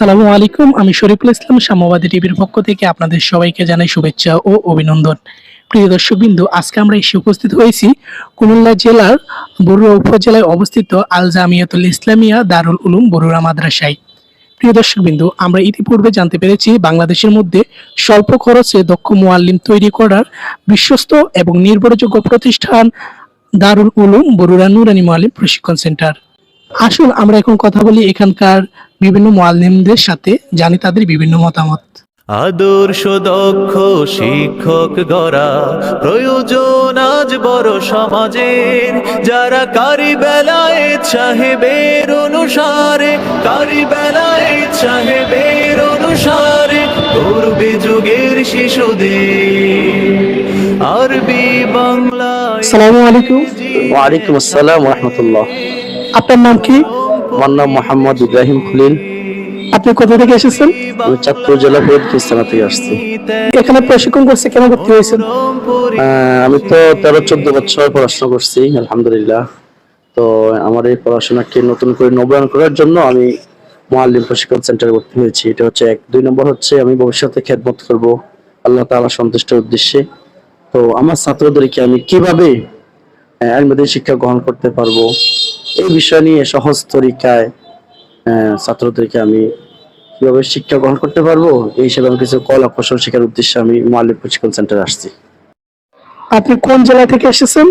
আসসালামু আলাইকুম। আমি শরীফুল ইসলাম, সাম্যবাদী টিভির পক্ষ থেকে আপনাদের সবাইকে জানাই শুভেচ্ছা ও অভিনন্দন। প্রিয় দর্শকবৃন্দু, আজকে আমরা এসে উপস্থিত হয়েছি কুমিল্লা জেলার বরুড়া উপজেলায় অবস্থিত আল জামিয়াতুল ইসলামিয়া দারুল উলুম বরুড়া মাদ্রাসায়। প্রিয় দর্শকবৃন্দু, আমরা ইতিপূর্বে জানতে পেরেছি বাংলাদেশের মধ্যে স্বল্প খরচে দক্ষ মুআল্লিম তৈরি করার বিশ্বস্ত এবং নির্ভরযোগ্য প্রতিষ্ঠান দারুল উলুম বরুড়া নুরানী মুআল্লিম প্রশিক্ষণ সেন্টার। আসুন আমরা এখন কথা বলি এখানকার বিভিন্ন মুআল্লিমদের সাথে, জানি তাদের বিভিন্ন মতামত। আদর্শ দক্ষ শিক্ষক গড়া প্রয়োজন আজ বড় সমাজের, যারা কারি বেলায় সাহেবের অনুসারে, কারি বেলায় সাহেবের অনুসারে গর্বে যুগের শিশুদের আরবি বাংলা। আসসালামু আলাইকুম। ওয়ালাইকুম আসসালাম ওয়া রাহমাতুল্লাহ। আপনার নাম কি? আমার নাম মোহাম্মদ ইব্রাহিম খলিল। আপনি কোথা থেকে এসেছেন? আমি চাঁদপুর জেলা ফরিদপুর থানা থেকে আসছি। এখানে প্রশিক্ষণ করছে, কেন ভর্তি হয়েছেন? আমি তো 13-14 বছর পড়াশোনা করছি আলহামদুলিল্লাহ। তো আমার এই পড়াশোনাকে নতুন করে নবায়ন করার জন্য আমি মুআল্লিম প্রশিক্ষণ সেন্টারে ভর্তি হয়েছি। এটা হচ্ছে এক। 2 নম্বর হচ্ছে আমি ভবিষ্যতে খেদমত করব আল্লাহ তাআলা সন্তুষ্টির উদ্দেশ্যে। তো আমার ছাত্রদেরকে আমি কিভাবে ইলমী শিক্ষা গ্রহণ করতে পারবো এই বিষয় নিয়ে সহজ তরিকায় ছাত্রদেরকে আমি কিভাবে শিক্ষা গ্রহণ করতে পারবো এই হিসেবে আমি কিছু কলা কৌশল শেখার উদ্দেশ্যে আমি মুআল্লিম প্রশিক্ষণ সেন্টারে আসছি। আপনি কোন জেলা থেকে এসেছেন?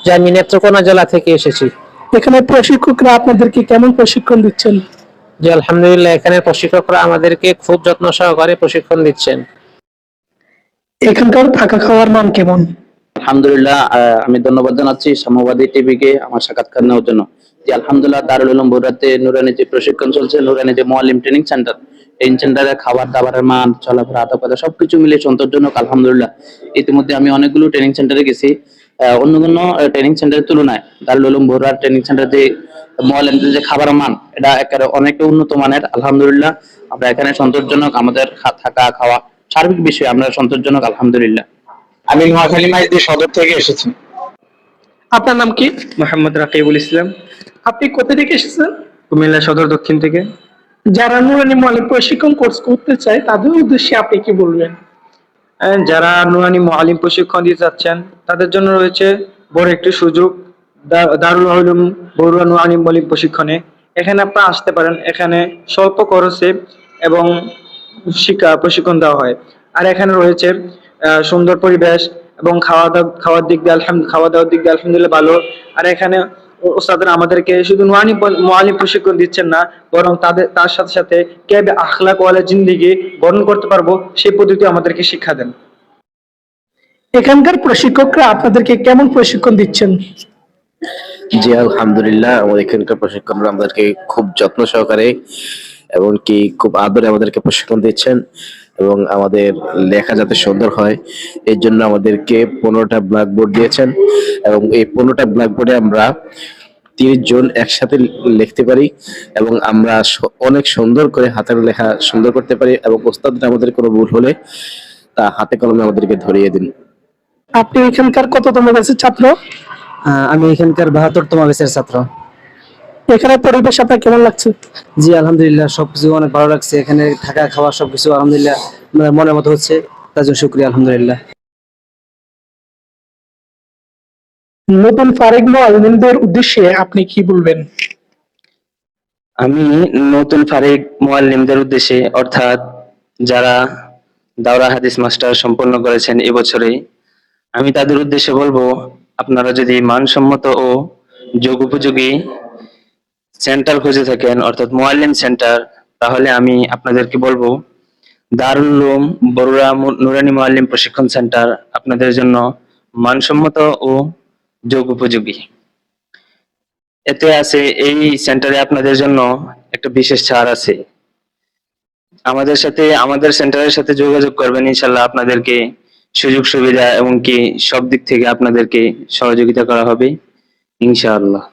যে আমি নেত্রকোনা জেলা থেকে এসেছি। এখানে প্রশিক্ষকরা আপনাদেরকে কেমন প্রশিক্ষণ দিচ্ছেন? যে আলহামদুলিল্লাহ, এখানে প্রশিক্ষকরা আমাদেরকে খুব যত্ন সহকারে প্রশিক্ষণ দিচ্ছেন। এখানকার থাকা খাওয়ার মান কেমন? আলহামদুলিল্লাহ, আমি ধন্যবাদ জানাচ্ছি সাম্যবাদী টিভিকে আমার সাক্ষাৎকার নেওয়ার জন্য। যে আলহামদুলিল্লাহ, দারুল উলুম বরুড়াতে নুরানী যে প্রশিক্ষণ চলছে, নুরানী যে মুআল্লিম ট্রেনিং সেন্টার, এই সেন্টারে খাবার দাবারের মান, চলাফেরা, আদব কায়দা সবকিছু মিলে সন্তোষজনক আলহামদুলিল্লাহ। ইতিমধ্যে আমি অনেকগুলো ট্রেনিং সেন্টারে গেছি, অন্য কোনো ট্রেনিং সেন্টারের তুলনায় দারুল উলুম বরুড়ার ট্রেনিং সেন্টার যে মুআল্লিমদের যে খাবারের মান, এটা একেবারে অনেকটা উন্নত মানের আলহামদুলিল্লাহ। আমরা এখানে সন্তোষজনক, আমাদের থাকা খাওয়া সার্বিক বিষয়ে আমরা সন্তোষজনক আলহামদুলিল্লাহ। আমি নোয়াখালী মাইজদি সদর থেকে এসেছি। আপনার নাম কি? মোহাম্মদ রাকিবুল ইসলাম, আপনি কোথা থেকে এসেছেন? কুমিল্লা সদর দক্ষিণ থেকে। যারা নুরানী মুআল্লিম প্রশিক্ষণ কোর্স করতে চায় তাদের উদ্দেশ্যে আপনি কি বলবেন? যারা নুরানী মুআল্লিম প্রশিক্ষণ দিতে চাচ্ছেন তাদের জন্য রয়েছে বড় একটি সুযোগ, দারুল উলুম বরুড়া নুরানী মুআল্লিম প্রশিক্ষণে। এখানে আপনারা আসতে পারেন। এখানে স্বল্প খরচে এবং প্রশিক্ষণ দেওয়া হয়। আর এখানে রয়েছে সুন্দর পরিবেশ এবং খাওয়ার দিক দিয়ে খাওয়া দাওয়ার দিক দিয়ে আলহামদুলিল্লাহ ভালো। আর এখানে ওস্তাদরা আমাদেরকে শুধু নুরানী মুআল্লিম প্রশিক্ষণ দিচ্ছেন না, বরং তার সাথে সাথে কিভাবে আখলাক ওয়ালা জিন্দেগি গঠন করতে পারবো সেই পদ্ধতি আমাদেরকে শিক্ষা দেন। এখানকার প্রশিক্ষকরা আপনাদেরকে কেমন প্রশিক্ষণ দিচ্ছেন? জি আলহামদুলিল্লাহ, আমাদের এখানকার প্রশিক্ষকরা আমাদেরকে খুব যত্ন সহকারে এবং কি খুব আদরে আমাদেরকে প্রশিক্ষণ দিচ্ছেন এবং আমাদের লেখা যাতে সুন্দর হয় এর জন্য আমাদেরকে 15টা ব্ল্যাকবোর্ড দিয়েছেন এবং এই 15টা ব্ল্যাকবোর্ডে আমরা 30 জন একসাথে লিখতে পারি এবং আমরা অনেক সুন্দর করে হাতের লেখা সুন্দর করতে পারি এবং ওস্তাদরা আমাদের কোনো ভুল হলে তা হাতে কলমে আমাদেরকে ধরিয়ে দিন। আপনি এখানকার কততম ব্যাচের ছাত্র? আমি এখানকার 72তম ব্যাচের ছাত্র। এখানে পরিবেশ আপনার কেমন লাগছে? জি আলহামদুলিল্লাহ, সবকিছু অনেক ভালো লাগছে। এখানে থাকা খাওয়া সবকিছু আলহামদুলিল্লাহ মনের মতো হচ্ছে, তার জন্য শুকরিয়া আলহামদুলিল্লাহ। নতুন ফারেক মুআল্লিমদের উদ্দেশ্যে আপনি কি বলবেন? আমি নতুন ফারিক মুআল্লিমদের উদ্দেশ্যে, অর্থাৎ যারা দাওরা হাদিস মাস্টার সম্পন্ন করেছেন এবছরে, আমি তাদের উদ্দেশ্যে বলবো, আপনারা যদি মানসম্মত ও যোগ উপযোগী সেন্টার খুঁজে থাকেন, অর্থাৎ মুআল্লিম সেন্টার, তাহলে আমি আপনাদেরকে বলবো দারুল উলুম বরুড়া নুরানী মুআল্লিম প্রশিক্ষণ সেন্টার আপনাদের জন্য মানসম্মত ও যোগ উপযোগী। এতে আছে, এই সেন্টারে আপনাদের জন্য একটা বিশেষ ছাড় আছে। আমাদের সেন্টারের সাথে যোগাযোগ করবেন, ইনশাল্লাহ আপনাদেরকে সুযোগ সুবিধা এবং কি সব দিক থেকে আপনাদেরকে সহযোগিতা করা হবে ইনশাআল্লাহ।